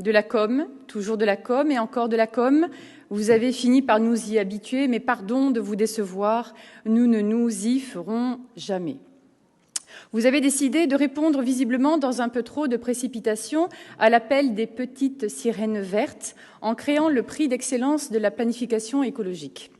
De la com, toujours de la com et encore de la com. Vous avez fini par nous y habituer, mais pardon de vous décevoir, nous ne nous y ferons jamais. Vous avez décidé de répondre visiblement dans un peu trop de précipitation à l'appel des petites sirènes vertes en créant le prix d'excellence de la planification écologique.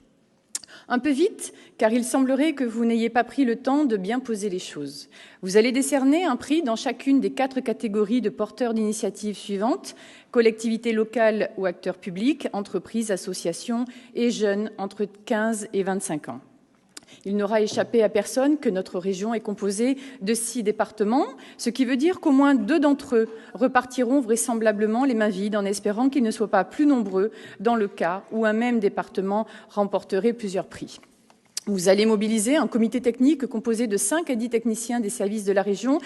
Un peu vite, car il semblerait que vous n'ayez pas pris le temps de bien poser les choses. Vous allez décerner un prix dans chacune des 4 catégories de porteurs d'initiatives suivantes: collectivités locales ou acteurs publics, entreprises, associations et jeunes entre 15 et 25 ans. Il n'aura échappé à personne que notre région est composée de 6 départements, ce qui veut dire qu'au moins 2 d'entre eux repartiront vraisemblablement les mains vides en espérant qu'ils ne soient pas plus nombreux dans le cas où un même département remporterait plusieurs prix. Vous allez mobiliser un comité technique composé de 5 à 10 techniciens des services de la région,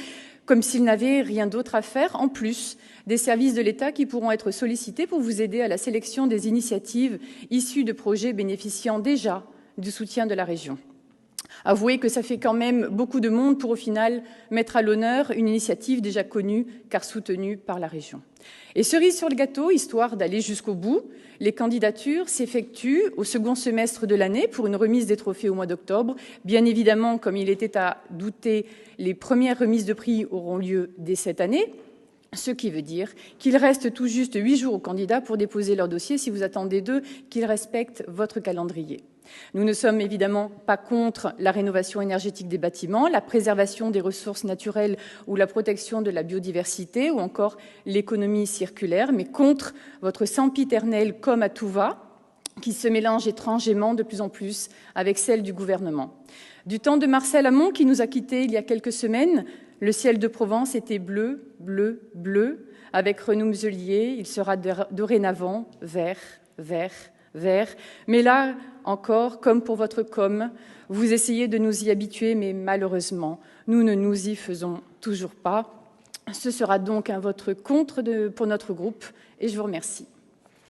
comme s'ils n'avaient rien d'autre à faire, en plus des services de l'État qui pourront être sollicités pour vous aider à la sélection des initiatives issues de projets bénéficiant déjà du soutien de la région. Avouez que ça fait quand même beaucoup de monde pour, au final, mettre à l'honneur une initiative déjà connue, car soutenue par la région. Et cerise sur le gâteau, histoire d'aller jusqu'au bout, les candidatures s'effectuent au second semestre de l'année pour une remise des trophées au mois d'octobre. Bien évidemment, comme il était à douter, les premières remises de prix auront lieu dès cette année, ce qui veut dire qu'il reste tout juste 8 jours aux candidats pour déposer leur dossier si vous attendez d'eux qu'ils respectent votre calendrier. Nous ne sommes évidemment pas contre la rénovation énergétique des bâtiments, la préservation des ressources naturelles ou la protection de la biodiversité ou encore l'économie circulaire, mais contre votre sempiternelle com à tout va, qui se mélange étrangement de plus en plus avec celle du gouvernement. Du temps de Marcel Amont, qui nous a quittés il y a quelques semaines, le ciel de Provence était bleu, bleu, bleu. Avec Renaud Muselier, il sera dorénavant vert, vert, vert. Mais là encore, comme pour votre com, vous essayez de nous y habituer, mais malheureusement, nous ne nous y faisons toujours pas. Ce sera donc un vote contre pour notre groupe et je vous remercie.